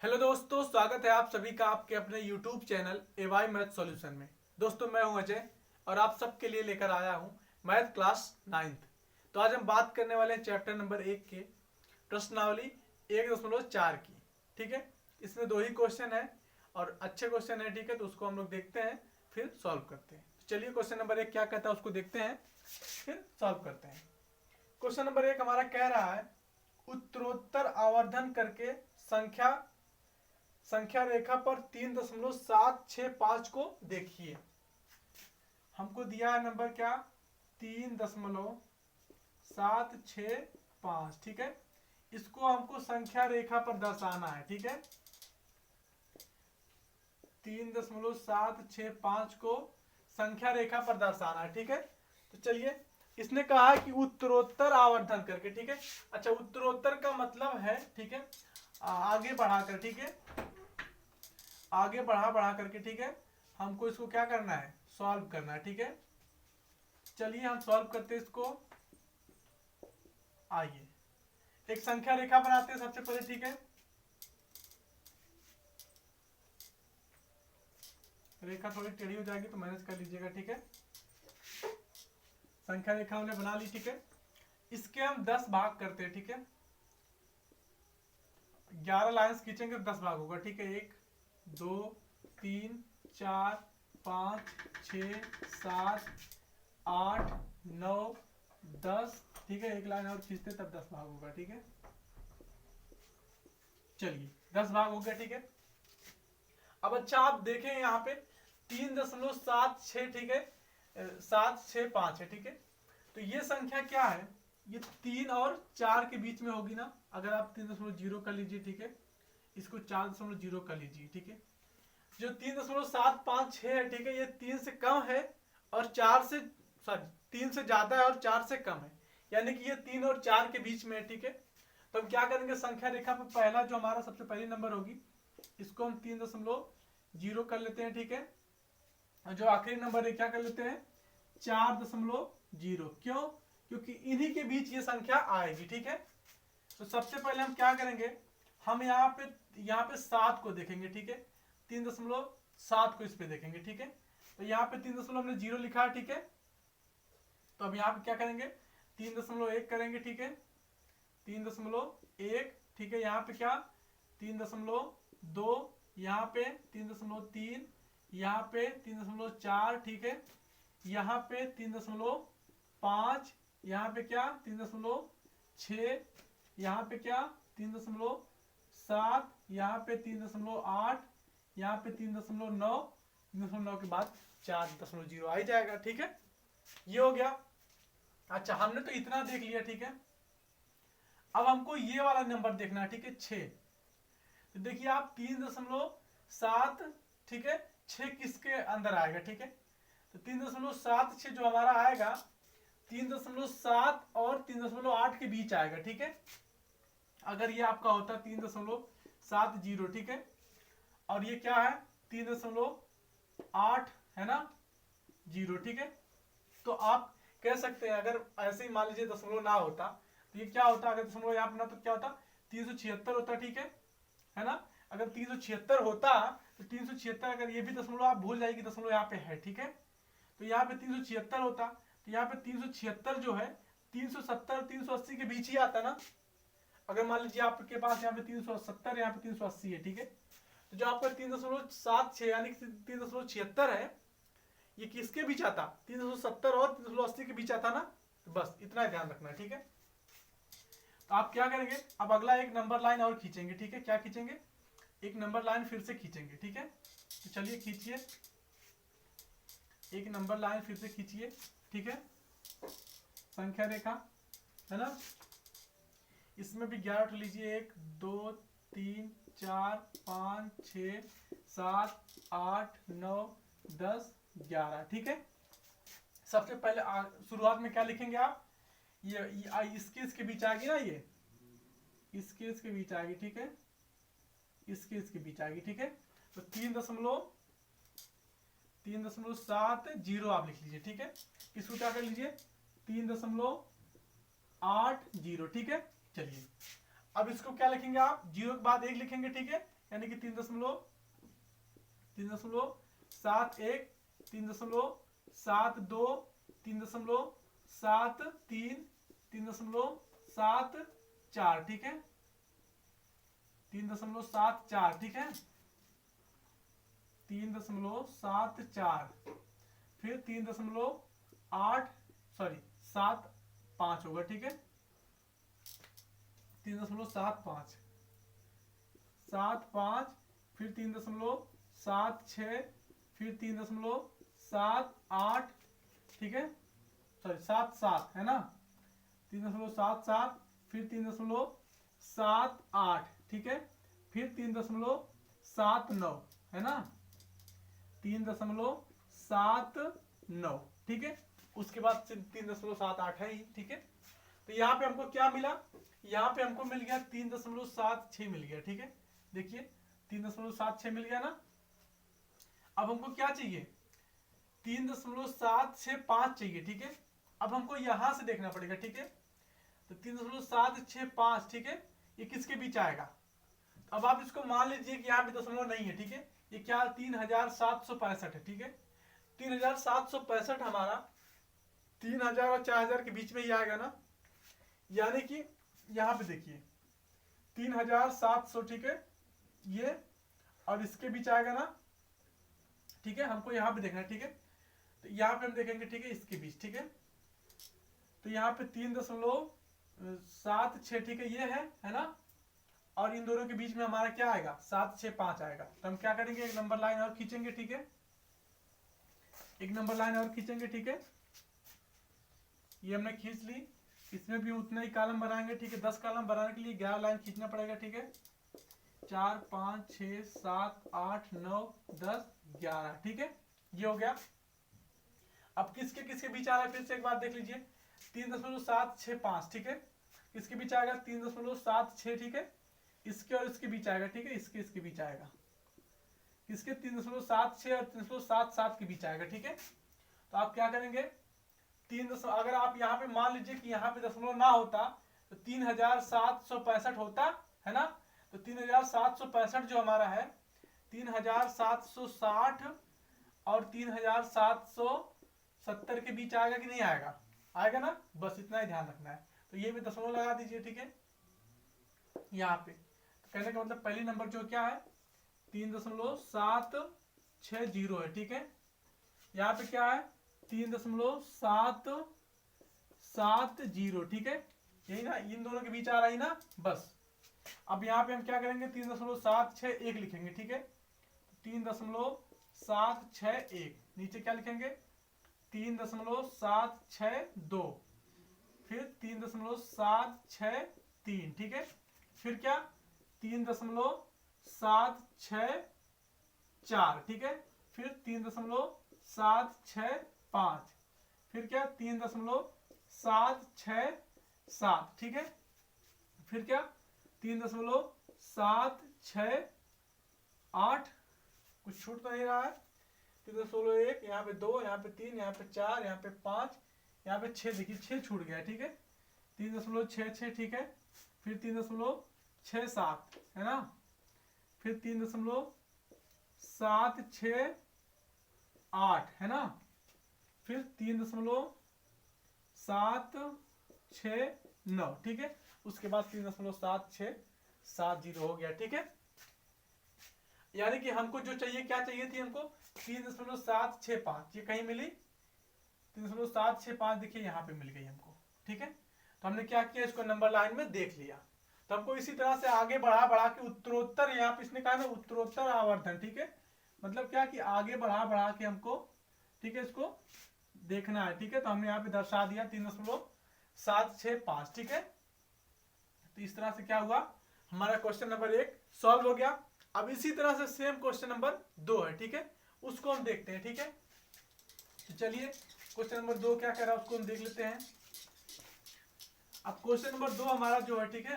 Hello दोस्तों, स्वागत है आप सभी का आपके अपने YouTube चैनल एवाई मैथ सॉल्यूशन में। दोस्तों, मैं हूं अजय और आप सबके लिए लेकर आया हूं मैथ क्लास 9th। तो आज हम बात करने वाले हैं चैप्टर नंबर 1 के प्रश्नावली 1.4 की। ठीक है, इसमें 2 ही क्वेश्चन है और अच्छे क्वेश्चन है। ठीक है, तो उसको हम लोग देखते हैं फिर सॉल्व करते हैं। तो चलिए, क्वेश्चन नंबर 1 क्या कहता है उसको देखते हैं फिर सॉल्व करते हैं। क्वेश्चन नंबर 1 हमारा कह रहा है उत्तरोत्तर आवर्धन करके संख्या रेखा पर 3.765 को देखिए। हमको दिया है नंबर क्या, 3.765। ठीक है, इसको हमको संख्या रेखा पर दर्शाना है। ठीक है, 3.765 को संख्या रेखा पर दर्शाना है। ठीक है, तो चलिए, इसने कहा है कि उत्तरोत्तर आवर्धन करके। ठीक है, अच्छा, उत्तरोत्तर का मतलब है, ठीक है, आगे बढ़ाकर। ठीक है, आगे बढ़ा करके। ठीक है, हमको इसको क्या करना है, सॉल्व करना है। ठीक है, चलिए हम सॉल्व करते हैं इसको। आइए एक संख्या रेखा बनाते हैं सबसे पहले। ठीक है, रेखा थोड़ी टेढ़ी हो जाएगी तो मैनेज कर लीजिएगा। ठीक है, संख्या रेखा हमने बना ली। ठीक है, इसके हम 10 भाग करते हैं। ठीक है, 11 लाइंस खींचेंगे तो 10 भाग होगा। ठीक है, 1 2 3 4 5 6 7 8 9 10। ठीक है, एक लाइन और खींचते तब 10 भाग होगा। ठीक है, चलिए 10 भाग हो गया। ठीक है, अब अच्छा आप देखें यहाँ पे 3.76। ठीक है, 765 है। ठीक है, तो ये संख्या क्या है, ये 3 और 4 के बीच में होगी ना। अगर आप 3.0 कर लीजिए। ठीक है, इसको 4.0 कर लीजिए। ठीक है, जो 3.756 है, ठीक है, ये 3 से कम है और 4 से, सॉरी, 3 से ज्यादा है और 4 से कम है, यानी कि ये 3 और 4 के बीच में है। ठीक है, तो हम क्या करेंगे, संख्या रेखा पर पहला जो हमारा सबसे पहली नंबर होगी इसको हम 3.0 कर लेते हैं। ठीक है, और जो आखिरी नंबर है क्या कर लेते हैं, 4.0। क्यों, क्योंकि इन्हीं के बीच ये संख्या आएगी। ठीक है, तो सबसे पहले हम क्या करेंगे, हम यहाँ पे 7 को देखेंगे। ठीक है, 3.7 को इस पे देखेंगे। ठीक है, तो यहाँ पे 3.0 लिखा है। ठीक है, तो अब यहाँ पे क्या करेंगे, 3.1 करेंगे। ठीक है, 3.1। ठीक है, यहाँ पे क्या, 3.2, यहाँ पे 3.3, यहाँ पे 3.4। ठीक है, यहाँ पे 3.5, यहाँ पे क्या 3.6, यहाँ पे क्या 3.7, यहाँ पे 3.8, यहाँ पे 3.9, 3.9 के बाद 4.0 आ ही जाएगा। ठीक है, ये हो गया। अच्छा, हमने तो इतना देख लिया। ठीक है, अब हमको ये वाला नंबर देखना है। ठीक है, 6। तो देखिए आप 3.7, ठीक है, 6 किसके अंदर आएगा। ठीक है, तो 3.76 जो हमारा आएगा 3.7 और 3.8 के बीच आएगा। ठीक है, अगर ये आपका होता 3.70। ठीक है, और ये क्या है 3.8 है ना, 0। ठीक है, तो आप कह सकते हैं, अगर ऐसे ही मान लीजिए दशमलव ना होता तो ये क्या होता, अगर दशमलव यहाँ पर ना तो क्या होता, 376 होता। ठीक है ना, अगर 376 होता तो 376, अगर ये भी दशमलव आप भूल जाएगी, दशमलव यहाँ पे है। ठीक है, तो यहाँ पे 376 होता, तो यहाँ पे 376 जो है 370 380 के बीच ही आता ना। अगर मान लीजिए आपके पास यहाँ पे 370, यहाँ पे 380 है। ठीक है, तो जो आपका 3.76 यानी 3.76 है, ये किसके बीच आता, 370 और 380 के बीच आता ना। तो बस इतना ही ध्यान रखना है। ठीक है, तो आप क्या करेंगे, अब अगला एक नंबर लाइन और खींचेंगे। ठीक है, क्या खींचेंगे, एक नंबर लाइन फिर से खींचेंगे। ठीक है, तो चलिए खींचिए, एक नंबर लाइन फिर से खींचिए। ठीक है, संख्या रेखा है ना, इसमें भी 11 उठ लीजिए, 1 2 3 4 5 6 7 8 9 10 11। ठीक है, सबसे पहले शुरुआत में क्या लिखेंगे आप, ये इसके बीच आएगी ना, ये इसके बीच आएगी। ठीक है, इसके बीच आएगी। ठीक है, तो 3.7 आप लिख लीजिए। ठीक है, इसको क्या कर लीजिए, 3.80। ठीक है, चलिए अब इसको क्या लिखेंगे आप, 0 के बाद 1 लिखेंगे। ठीक है, यानी कि 3.71, 3.72, 3.73, 3.74, ठीक है, 3.74, ठीक है, 3.74, फिर 3.75 होगा, ठीक है, 3.75, 75, फिर 3.76, फिर 3.78, ठीक है, 77 है ना, 3.77, फिर 3.78, ठीक है, फिर 3.79 है ना, 3.79, ठीक है, उसके बाद 3.78 है ही, ठीक है। तो यहाँ पे हमको क्या मिला, यहाँ पे हमको मिल गया 3.76 मिल गया, ठीक है, देखिए 3.76 मिल गया ना। अब हमको क्या चाहिए, 3.765 चाहिए, ठीक है। अब हमको यहां से देखना पड़ेगा, ठीक है, तो 3.765, ठीक है, ये किसके बीच आएगा। अब आप इसको मान लीजिए कि यहाँ पे दशमलव नहीं है, ठीक है, ये क्या 3765 है, ठीक है, 3765 हमारा 3000 और 4000 के बीच में ही आएगा ना, यानी कि यहाँ पे देखिए 3700, ठीक है, ये और इसके बीच आएगा ना, ठीक है, हमको यहाँ पे देखना है, ठीक है, तो यहाँ पे हम देखेंगे, ठीक है, इसके बीच, ठीक है, तो यहाँ पे 3.76, ठीक है, ये है ना, और इन दोनों के बीच में हमारा क्या आएगा 765 आएगा। तो हम क्या करेंगे, एक नंबर लाइन और खींचेंगे, ठीक है, एक नंबर लाइन और खींचेंगे, ठीक है, ये हमने खींच ली, इसमें भी उतना ही कॉलम बनाएंगे, ठीक है, 10 कॉलम बनाने के लिए 11 लाइन खींचना पड़ेगा, ठीक है, 4 5 6 7 8 9 10 11, ठीक है, ये हो गया। अब किसके किसके बीच आ रहा है, फिर से एक बार देख लीजिए, 3.765, ठीक है, किसके बीच आएगा 3.76, ठीक है, इसके और इसके बीच आएगा, ठीक है, इसके बीच आएगा, किसके 3.76 और 3.77 के बीच आएगा, ठीक है। तो आप क्या करेंगे, अगर आप यहाँ पे मान लीजिए कि यहाँ पे दशमलव ना होता तो 3765 होता है ना, तो 3765 जो हमारा है 3760 और 3770 के बीच आएगा कि नहीं आएगा, आएगा ना, बस इतना ही ध्यान रखना है। तो ये भी दशमलव लगा दीजिए, ठीक है, यहाँ पे। तो कहने का मतलब पहली नंबर जो क्या है 3.760 है, ठीक है, यहाँ पे क्या है 3.770, ठीक है, यही ना, इन दोनों के बीच आ रहा है ना, बस। अब यहाँ पे हम क्या करेंगे 3.761 लिखेंगे, ठीक है, 3.761, नीचे क्या लिखेंगे 3.762, फिर 3.763, ठीक है, फिर क्या 3.764, ठीक है, फिर 3.765, फिर क्या 3.767, ठीक है, फिर क्या 3.768, कुछ छूट तो नहीं रहा है, 3.1, यहाँ पे 2, यहाँ पे 3, यहाँ पे 4, यहाँ पे 5, यहाँ पे 6, देखिए 6 छूट गया, ठीक है, 3.66, ठीक है, फिर 3.67 है ना, फिर 3.768 है ना, फिर 3.769, ठीक है, उसके बाद 3.7670 हो गया, ठीक है। यानी कि हमको जो चाहिए, क्या चाहिए थी हमको 3.765, ये कहीं मिली 3.765, देखिए यहाँ पे मिल गई हमको, ठीक है। तो हमने क्या किया, इसको नंबर लाइन में देख लिया। तो हमको इसी तरह से आगे बढ़ा के उत्तरोत्तर, यहाँ पे इसने कहा ना उत्तरोत्तर आवर्धन, ठीक है, मतलब क्या कि आगे बढ़ा के हमको, ठीक है, इसको देखना है, ठीक है। तो हमने यहाँ पे दर्शा दिया 3.765, ठीक है। तो इस तरह से क्या हुआ, हमारा क्वेश्चन नंबर 1 सॉल्व हो गया। अब इसी तरह से सेम क्वेश्चन नंबर 2 है, ठीक है, उसको हम देखते हैं, ठीक है। तो चलिए क्वेश्चन नंबर 2 क्या कह रहा है उसको हम देख लेते हैं। अब क्वेश्चन नंबर 2 हमारा जो है, ठीक है,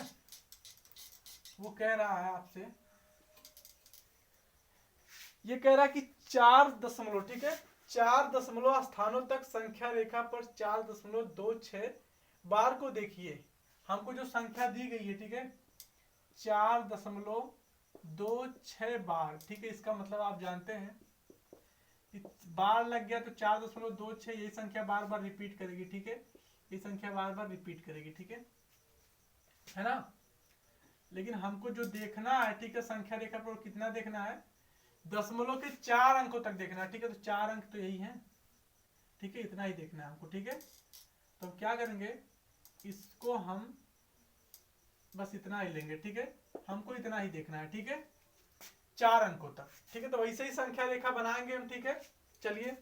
वो कह रहा है आपसे, ये कह रहा है कि 4 दशमलव, ठीक है, 4 दशमलव स्थानों तक संख्या रेखा पर 4.26 बार को देखिए। हमको जो संख्या दी गई है, ठीक है, 4.26 2 6 बार, ठीक है। इसका मतलब आप जानते हैं बार लग गया तो 4.26 यही संख्या बार बार रिपीट करेगी, ठीक है। ये संख्या बार बार रिपीट करेगी, ठीक है ना। लेकिन हमको जो देखना है, ठीक है, संख्या रेखा पर कितना देखना है, दशमलव के 4 अंकों तक देखना है, ठीक है। तो 4 अंक तो यही है, ठीक है, इतना ही देखना है हमको, ठीक है। तो हम क्या करेंगे, इसको हम बस इतना ही लेंगे, ठीक है। हमको इतना ही देखना है, ठीक है, 4 अंकों तक, ठीक है। तो वैसे ही संख्या रेखा बनाएंगे हम, ठीक है। चलिए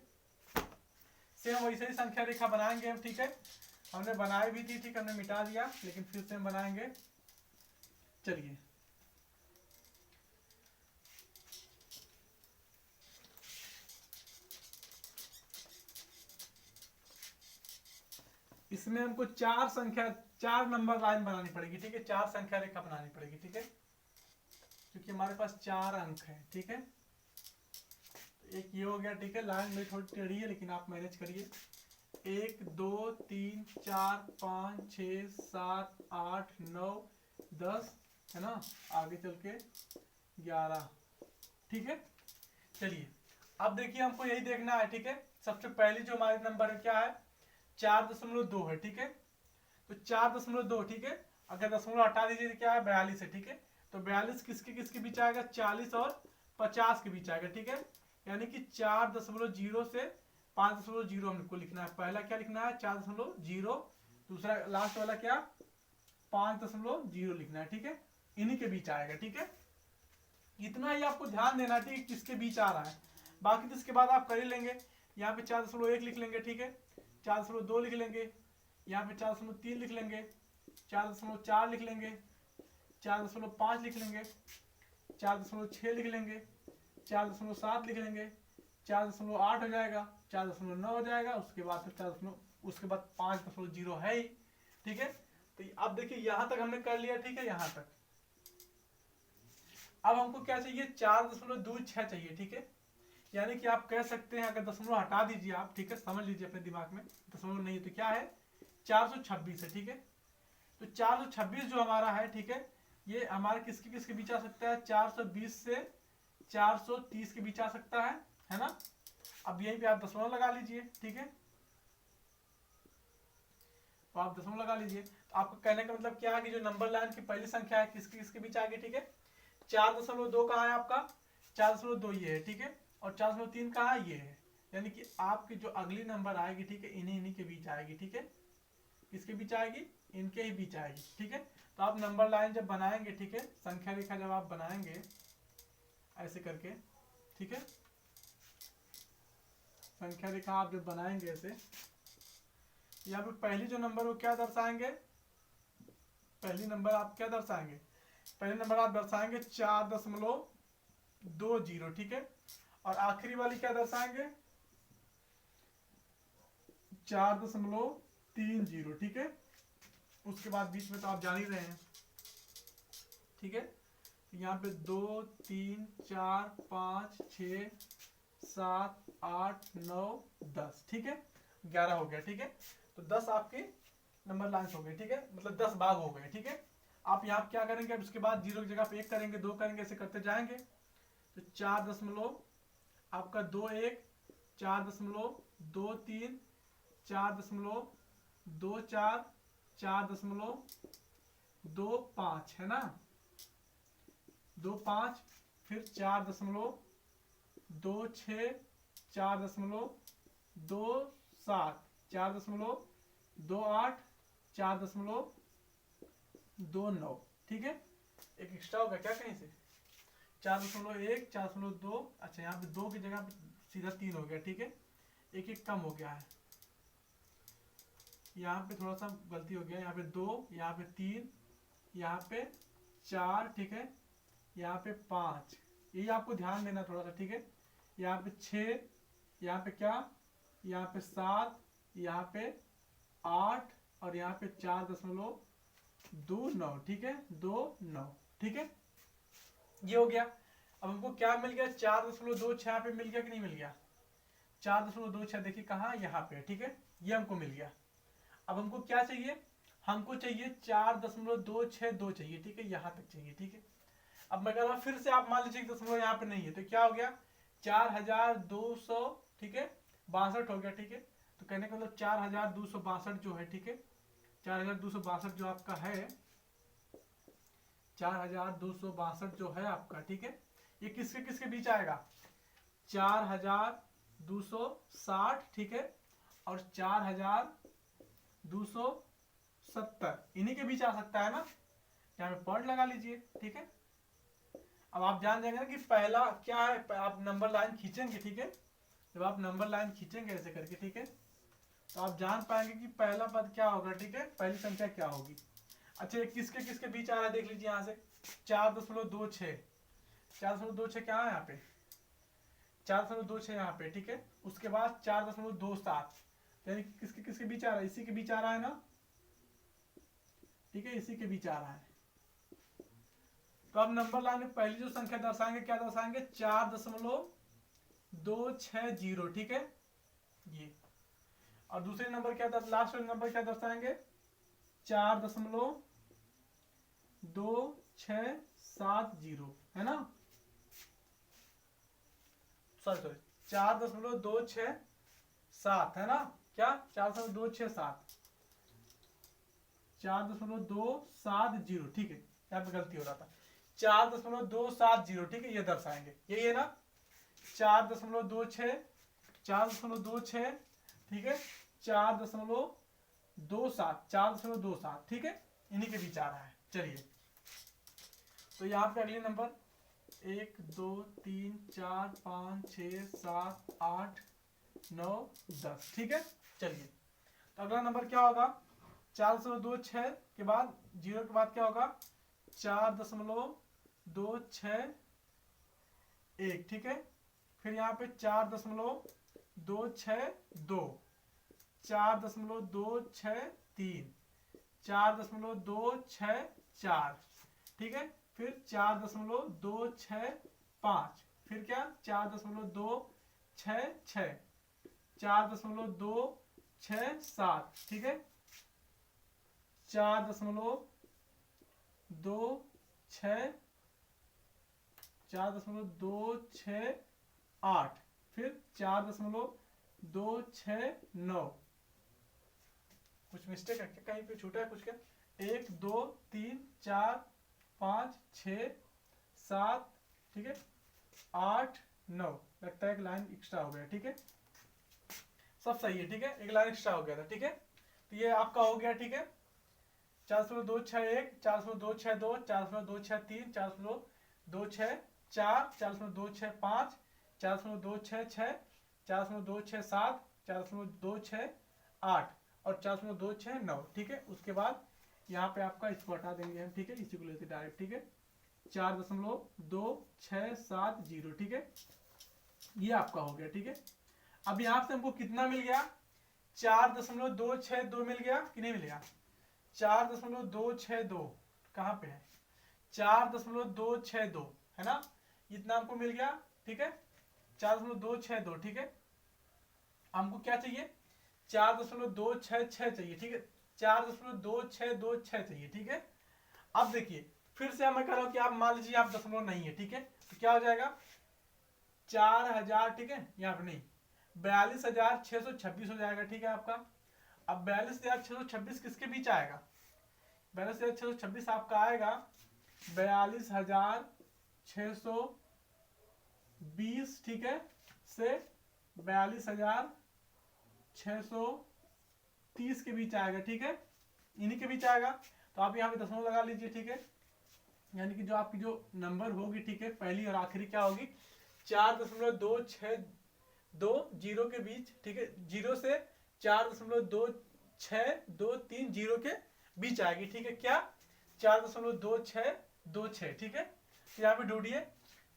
सेम वैसे ही संख्या रेखा बनाएंगे हम, ठीक है। हमने बनाई भी थी, ठीक, हमने मिटा दिया, लेकिन फिर से हम बनाएंगे। चलिए इसमें हमको 4 नंबर लाइन बनानी पड़ेगी, ठीक है। 4 संख्या रेखा बनानी पड़ेगी, ठीक है, क्योंकि हमारे पास 4 अंक है, ठीक है। एक ये हो गया, ठीक है। लाइन में थोड़ी टेढ़ी है, लेकिन आप मैनेज करिए। 1 2 3 4 5 6 7 8 9 10, है ना। आगे चल के 11, ठीक है। चलिए अब देखिए हमको यही देखना है, ठीक है। सबसे पहली जो हमारे नंबर है क्या है, 4.2 है, ठीक है। तो 4.2, ठीक है। अगर दशमलव हटा दीजिए तो क्या है, 42 है, ठीक है। तो 42 किसके किसके बीच आएगा, 40 और 50 के बीच आएगा, ठीक है। यानी कि 4.0 से 5.0 हमको लिखना है। पहला क्या लिखना है, 4.0, दूसरा लास्ट वाला क्या, 5.0 लिखना है, ठीक है। इन्हीं के बीच आएगा, ठीक है। इतना ही आपको ध्यान देना, ठीक है, किसके बीच आ रहा है। बाकी तो इसके बाद आप कर ही लेंगे। यहाँ पे 4.1 लिख लेंगे, ठीक है। 4.2 लिख लेंगे, यहाँ पे 4.3 लिख लेंगे, 4.4 लिख लेंगे, 4.5 लिख लेंगे, 4.6 लिख लेंगे, 4.7 लिख लेंगे, 4.8 हो जाएगा, 4.9 हो जाएगा। उसके बाद फिर उसके बाद 5.0 है ही, ठीक है। तो अब देखिए यहां तक हमने कर लिया, ठीक है, यहां तक। अब हमको क्या चाहिए, 4.26 चाहिए, ठीक है। यानी कि आप कह सकते हैं, अगर दशमलव हटा दीजिए आप, ठीक है, समझ लीजिए अपने दिमाग में, दशमलव नहीं है तो क्या है, 426 है, ठीक है। तो 426 जो हमारा है, ठीक है, ये हमारे किसके किसके बीच आ सकता है, 420 से 430 के बीच आ सकता है ना। अब यहीं पे आप दशमलव लगा लीजिए, ठीक है। तो आप दशमलव लगा लीजिए। तो आपको कहने का मतलब क्या है कि जो नंबर लाइन की पहली संख्या है किसके किसके बीच आ गई, ठीक है। 4.2 कहाँ है आपका, 4.2 ये है, ठीक है। और 4.3 कहाँ है, ये है। यानी कि आपकी जो अगली नंबर आएगी, ठीक है, इन्हीं के बीच आएगी, ठीक है। किसके बीच आएगी, इनके ही बीच आएगी, ठीक है। तो आप नंबर लाइन जब बनाएंगे, ठीक है, संख्या रेखा जब आप बनाएंगे ऐसे करके, ठीक है, संख्या रेखा आप जब बनाएंगे ऐसे, यहाँ पे पहली जो नंबर वो क्या दर्शाएंगे, पहली नंबर आप क्या दर्शाएंगे, पहले नंबर आप दर्शाएंगे 4.20, ठीक है। और आखिरी वाली क्या दर्शाएंगे, 4.30, ठीक है। उसके बाद बीच में तो आप जान ही रहे हैं, ठीक है। यहाँ पे 2 3 4 5 6 7 8 9 10, ठीक है, 11 हो गया, ठीक है। तो 10 आपके नंबर लाइन्स हो गए, ठीक है, मतलब 10 भाग हो गए, ठीक है। आप यहाँ क्या करेंगे, अब उसके बाद 0 की जगह पे 1 करेंगे, 2 करेंगे, ऐसे करते जाएंगे। तो 4.1 आपका 2.1, 4.23, 4.24, 4.25 है ना, 2.5, फिर 4.26, 4.27, 4.28, 4.29, ठीक है। एक एक्स्ट्रा होगा क्या कहीं से, 4.1, 4.2, अच्छा यहाँ पे 2 की जगह पे सीधा 3 हो गया, ठीक है। एक एक कम हो गया है, यहाँ पे थोड़ा सा गलती हो गया, यहाँ पे 2, यहाँ पे 3, यहाँ पे 4, ठीक है, यहाँ पे 5, यही आपको ध्यान देना थोड़ा सा, ठीक है। यहाँ पे 6, यहाँ पे क्या, यहाँ पे 7, यहाँ पे 8, और यहाँ पे 4.29, ठीक है, 29, ठीक है। ये हो गया। अब हमको क्या मिल गया, 4.26 यहाँ पे मिल गया कि नहीं मिल गया, 4.26 देखिए कहाँ, यहाँ पे, ठीक है, ये हमको मिल गया। अब हमको क्या चाहिए, हमको चाहिए 4.262 चाहिए, ठीक है, यहाँ तक चाहिए, ठीक है। अब मैं कह रहा हूँ फिर से आप मान लीजिए दशमलव यहाँ पे नहीं है तो क्या हो गया 4200, ठीक है 62 हो गया, ठीक है। तो कहने का मतलब 4262 जो है, ठीक है 4262 जो आपका है, 4262 जो है आपका, ठीक है ये किसके किसके बीच आएगा 4260, ठीक है और 4270 इन्हीं के बीच आ सकता है ना, यहाँ पे पॉइंट लगा लीजिए, ठीक है। अब आप जान जाएंगे ना कि पहला क्या है, आप नंबर लाइन खींचेंगे, ठीक है जब आप नंबर लाइन खींचेंगे ऐसे करके, ठीक है तो आप जान पाएंगे कि पहला पद क्या होगा, ठीक है पहली संख्या क्या होगी। अच्छा ये किसके किसके बीच आ रहा है देख लीजिए यहाँ से 4.26, 4.26 क्या है यहाँ पे 4.26 यहाँ पे, ठीक है उसके बाद 4.27 यानी किसके किसके बीच आ रहा है, इसी के बीच आ रहा है ना, ठीक है इसी के बीच आ रहा है। तो अब नंबर लाइन में पहली जो संख्या दर्शाएंगे क्या दर्शाएंगे 4.260, ठीक है ये। और दूसरे नंबर क्या लास्ट नंबर क्या दर्शाएंगे 4.2670 है ना, सॉरी 4.267 है ना, क्या 4.267, 4.270, ठीक है यहाँ पे गलती हो रहा था 4.270, ठीक है ये दर्शाएंगे, यही है ना 4.26, 4.26, ठीक है 4.27, 4.27, ठीक है इन्हीं के बीच आ रहा है। चलिए तो यहाँ पे अगले नंबर 1 2 3 4 5 6 7 8 9 10, ठीक है। चलिए तो अगला नंबर क्या होगा 4.26 के बाद जीरो के बाद क्या होगा 4.261, ठीक है फिर यहाँ पे 4.262, 4.263, 4.264, ठीक है फिर 4.265, फिर क्या 4.266, 4.267, ठीक है 4.268, फिर 4.269, कुछ मिस्टेक है क्या कहीं पे छूटा है कुछ क्या 1 2 3 4 5 6 7, ठीक है 8 9, लगता है एक लाइन एक्स्ट्रा हो गया, ठीक है सब सही है, ठीक है एक लाइन एक्स्ट्रा हो गया था, ठीक है तो ये आपका हो गया, ठीक है 4.261, 4.262, 4.263, 4.264, 4.265, 4.266, 4.267, 4.268 और 4.269, ठीक है उसके बाद यहाँ पे आपका इसको हटा देंगे हम, ठीक है इसी को लेते डायरेक्ट, ठीक है 4.2670, ठीक है ये आपका हो गया, ठीक है। अब यहाँ से हमको कितना मिल गया 4.262 मिल गया कि नहीं मिल गया 4.262 कहाँ पे है 4.262 है ना, इतना हमको मिल गया, ठीक है 4.262, ठीक है हमको क्या चाहिए 4.266 चाहिए, ठीक है 4.2626 चाहिए, ठीक है। अब देखिए फिर से मैं कह रहा हूं कि आप मान लीजिए आप दशमलव नहीं है, ठीक है तो क्या हो जाएगा 4000, ठीक है यहाँ पे नहीं 42,626 हो जाएगा, ठीक है आपका। अब 42,626 किसके बीच आएगा 42,626 आपका आएगा 42,620, ठीक है से 42,630 के बीच आएगा, ठीक है इन्हीं के बीच आएगा। तो आप यहाँ पे दशमलव लगा लीजिए, ठीक है यानी कि जो आपकी जो नंबर होगी, ठीक है पहली और आखिरी क्या होगी 4.262 के बीच, ठीक है जीरो से 4.2623 के बीच आएगी, ठीक है क्या 4.2626, ठीक है तो यहाँ पे ढूंढिए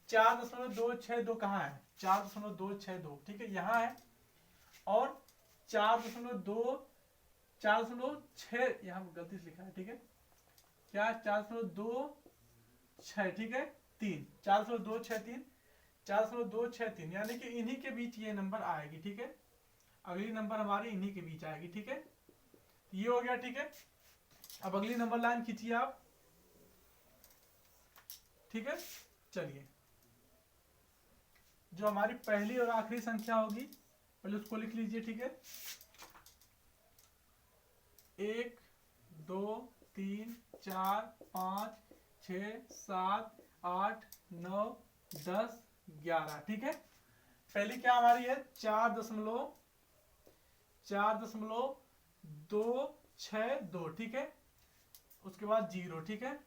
4.262 कहाँ है 4.262, ठीक है यहाँ है और 4.6 यहाँ गलती से लिखा है, ठीक है क्या 4.26, ठीक है 3 4.263, 4.263 यानी कि इन्हीं के बीच ये नंबर आएगी, ठीक है अगली नंबर हमारी इन्हीं के बीच आएगी, ठीक है ये हो गया, ठीक है। अब अगली नंबर लाइन खींचिए आप, ठीक है। चलिए, जो हमारी पहली और आखिरी संख्या होगी पहले उसको लिख लीजिए, ठीक है। 1 2 3 4 5 6 7 8 9 10 11, ठीक है। पहली क्या हमारी है 4.262, ठीक है। उसके बाद 0, ठीक है।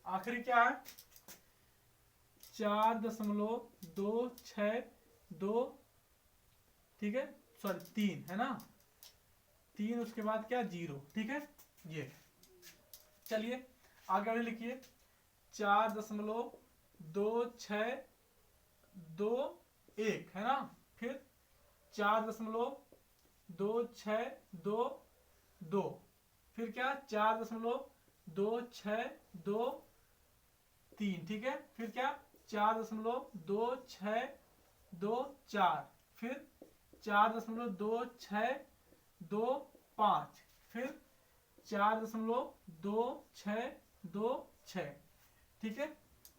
आखिरी क्या है 4.262, ठीक है, सॉरी 3 है ना, 3 उसके बाद क्या 0, ठीक है। ये चलिए आगे लिखिए 4.2621 है ना, फिर 4.2622, फिर क्या 4.2623, ठीक है। फिर क्या 4.2624, फिर 4.2625, फिर 4.2626, ठीक है।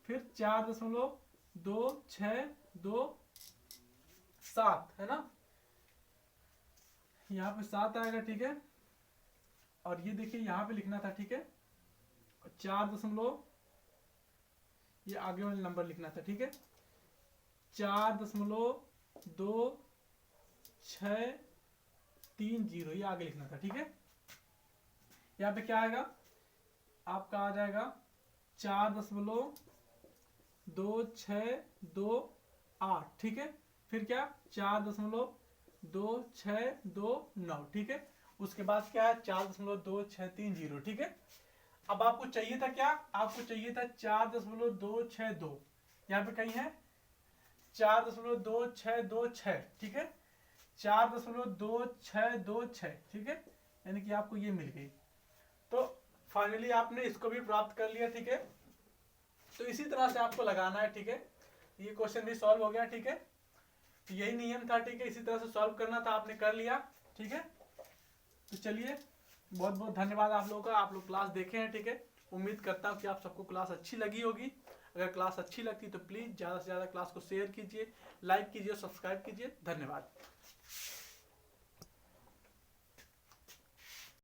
फिर 4.2627 है ना, यहाँ पे 7 आएगा, ठीक है। और ये देखिए यहाँ पे लिखना था, ठीक है, 4 ये आगे वाला नंबर लिखना था, ठीक है। 4.2630 ये आगे लिखना था, ठीक है। यहाँ पे क्या आएगा आपका, आ जाएगा 4.2628, ठीक है। फिर क्या 4.2629, ठीक है। उसके बाद क्या है 4.2630, ठीक है। अब आपको चाहिए था क्या, आपको चाहिए था 4.262, यहाँ पे कहीं है 4.2626, ठीक है, 4.2626, ठीक है, यानी कि आपको ये मिल गई। तो फाइनली आपने इसको भी प्राप्त कर लिया, ठीक है। तो इसी तरह से आपको लगाना है, ठीक है। ये क्वेश्चन भी सॉल्व हो गया, ठीक है। तो यही नियम था, ठीक है, इसी तरह से सॉल्व करना था, आपने कर लिया, ठीक है। तो चलिए बहुत बहुत धन्यवाद आप लोगों का, आप लोग क्लास देखे हैं, ठीक है। उम्मीद करता हूँ कि आप सबको क्लास अच्छी लगी होगी। अगर क्लास अच्छी लगती तो प्लीज़ ज़्यादा से ज़्यादा क्लास को शेयर कीजिए, लाइक कीजिए, सब्सक्राइब कीजिए। धन्यवाद।